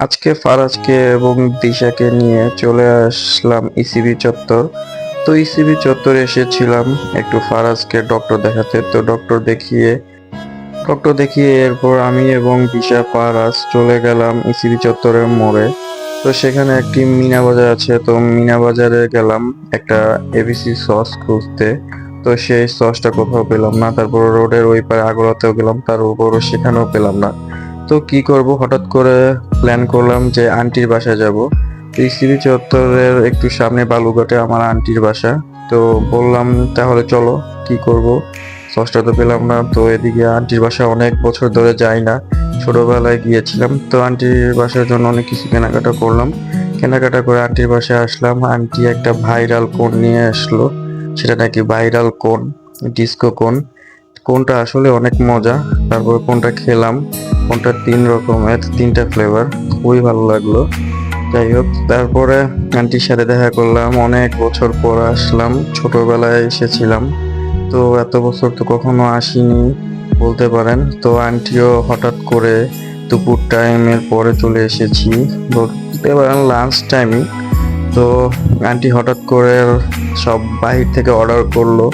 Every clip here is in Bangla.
আজকে ফারাজকে এবং দিশাকে নিয়ে চলে আসলাম ইসিবি চত্বর। তো ইসিবি চত্বরে এসেছিলাম একটু ফারাজকে ডক্টর দেখাতে। তো ডক্টর দেখিয়ে এরপর আমি এবং দিশা ফারাজ চলে গেলাম ইসিবি চত্বরের মোড়ে। তো সেখানে একটি মিনা বাজার আছে, তো মিনা বাজারে গেলাম একটা এবিসি সস খুঁজতে। তো সেই সসটা কোথাও পেলাম না, তারপর রোডের ওই পারে আগরোয়াতেও গেলাম, তার উপরও সেখানেও পেলাম না। তো কি করব, হঠাৎ করে প্ল্যান করলাম যে আন্টির বাসায় যাব। সিবি চত্বরের একটু সামনে বালুঘাটে আমার আন্টির বাসা। তো বললাম তাহলে চলো, কি করব, সসটা তো পেলাম না। তো এদিকে আন্টির বাসায় অনেক বছর ধরে যাই না, ছোটবেলায় গিয়েছিলাম। তো আন্টির বাসার জন্য অনেক কিছু কেনাকাটা করলাম। কেনাকাটা করে আন্টির বাসায় আসলাম। আন্টি একটা ভাইরাল কোন নিয়ে আসলো, সেটা নাকি ভাইরাল কোন, ডিস্কো কোন। কোনটা আসলে অনেক মজা। তারপর কোনটা খেলাম, কোনটা 3 রকমের, 3টা ফ্লেভার, খুবই ভালো লাগলো। যাই হোক, তারপরে আন্টির সাথে দেখা করলাম, অনেক বছর পর আসলাম, ছোটবেলায় এসেছিলাম। তো এত বছর তো কখনো আসিনি বলতে পারেন। তো আন্টিও হঠাৎ করে দুপুর টাইমের পরে চলে এসেছি, বলতে পারেন লাঞ্চ টাইমে। তো আন্টি হঠাৎ করে সব বাহির থেকে অর্ডার করলো,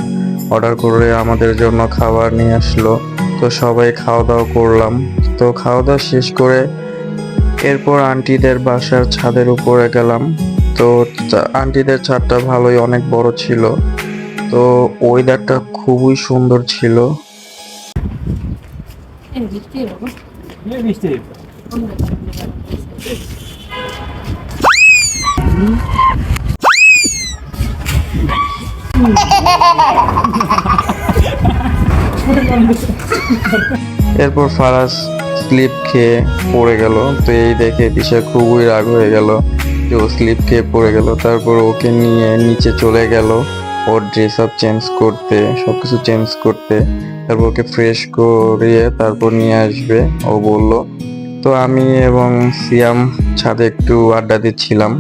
অর্ডার করে আমাদের জন্য খাবার নিয়ে আসলো। তো সবাই খাওয়া দাওয়া করলাম। তো খাওয়া দাওয়া শেষ করে এরপর আন্টিদের বাসার ছাদের উপরে গেলাম। তো আন্টিদের ছাদটা ভালোই অনেক বড় ছিল। তো ওয়েদারটা খুবই সুন্দর ছিল। এরপর ফারাজ স্লিপ খেয়ে পড়ে গেল। তো এই দেখে দিশা খুবই রাগ হয়ে গেল যে ও স্লিপ খেয়ে পড়ে গেল। তারপর ওকে নিয়ে নিচে চলে গেল ওর ড্রেস আপ চেঞ্জ করতে, সবকিছু চেঞ্জ করতে। তারপর ওকে ফ্রেশ করিয়ে তারপর নিয়ে আসবে ও বলল। তো আমি এবং সিয়াম ছাদে একটু আড্ডা দিচ্ছিলাম।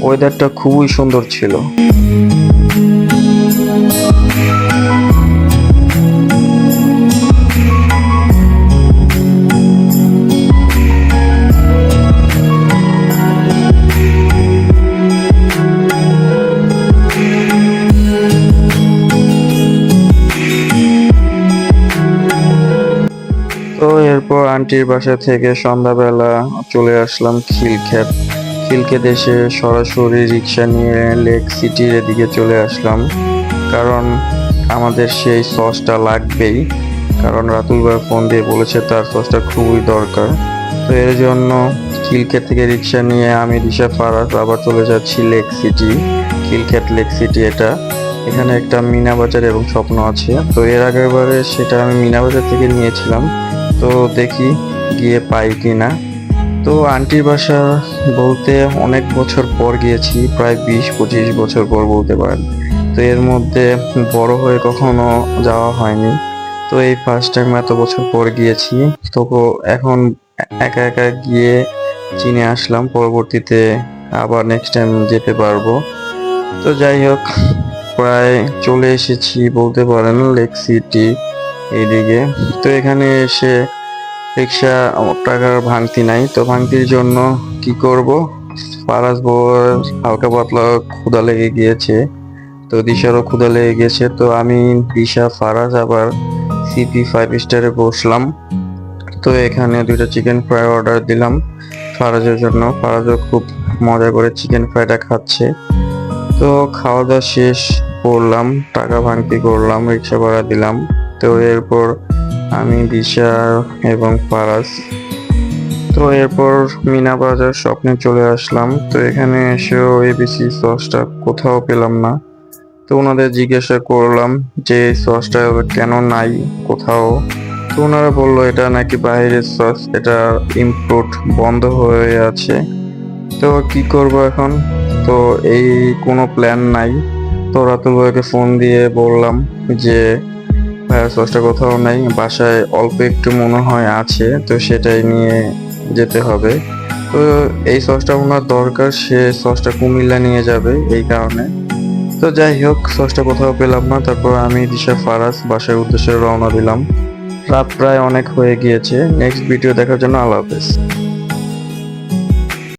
ওয়েদারটা খুবই সুন্দর ছিল। তো এরপর আন্টির বাসা থেকে সন্ধ্যাবেলা চলে আসলাম খিলক্ষেত। খিলক্ষেত এসে সরাসরি রিক্সা নিয়ে লেক সিটির এদিকে চলে আসলাম, কারণ আমাদের সেই সসটা লাগবেই। কারণ রাতুল ভাই ফোন দিয়ে বলেছে তার সসটা খুবই দরকার। তো এর জন্য খিলক্ষেত থেকে রিক্সা নিয়ে আমি দিশা ফারাজ আবার চলে যাচ্ছি lake city. Khilkhet lake city এটা, এখানে একটা মিনা বাজার এবং স্বপ্ন আছে। তো এর আগের বারে সেটা আমি মিনা বাজার থেকে নিয়েছিলাম। তো দেখি গিয়ে পাই কিনা। তো আন্টির বাসা বলতে অনেক বছর পর গিয়েছি, প্রায় 20-25 বছর পর বলতে পারেন। তো এর মধ্যে বড় হয়ে কখনো যাওয়া হয়নি। তো এই ফার্স্ট টাইম এত বছর পর গিয়েছি। তো এখন একা একা গিয়ে চিনে আসলাম, পরবর্তীতে আবার নেক্সট টাইম যেতে পারবো। তো যাই হোক, প্রায় চলে এসেছি বলতে পারেন লেক সিটি এইদিকে। তো এখানে এসে রিক্সা টাকার ভাঙতি নাই। তো ভাঙতির জন্য কি করব, ফারাজ বউয়ের হালকা পাতলা ক্ষুধা লেগে গিয়েছে, তো দিশারও ক্ষুধা লেগে গেছে। তো আমি, দিশা, ফারাজ আবার CP5 স্টারে বসলাম। তো এখানে 2টা চিকেন ফ্রাই অর্ডার দিলাম ফারাজের জন্য। ফারাজও খুব মজা করে চিকেন ফ্রাইটা খাচ্ছে। তো খাওয়া দাওয়া শেষ করলাম, টাকা ভাঙতি করলাম, রিক্সা ভাড়া দিলাম। তো এরপর আমি, দিশা এবং ফারাজ, তো এরপর মিনা বাজার স্বপ্নে চলে আসলাম। তো এখানে এসেও এবিসি সসটা কোথাও পেলাম না। তো ওনাদের জিজ্ঞাসা করলাম যে এই সসটা কেন নাই কোথাও। তো ওনারা বললো এটা নাকি বাইরের সস, এটা ইম্পোর্ট বন্ধ হয়ে আছে। তো কি করব এখন? তো এই কোনো প্ল্যান নাই। তো রাতুল ভাইকে ফোন দিয়ে বললাম যে ভাইয়া সসটা কোথাও নাই, বাসায় অল্প একটু মনে হয় আছে, তো সেটাই নিয়ে যেতে হবে। তো এই সসটা ওনার দরকার, সে সসটা কুমিল্লা নিয়ে যাবে এই কারণে। তো যাই হোক, সসটা কোথাও পেলাম না, তারপর আমি দিশা ফারাজ বাসার উদ্দেশ্যে রওনা দিলাম। রাত প্রায় অনেক হয়ে গিয়েছে। নেক্সট ভিডিও দেখার জন্য আল্লাহ হাফেজ।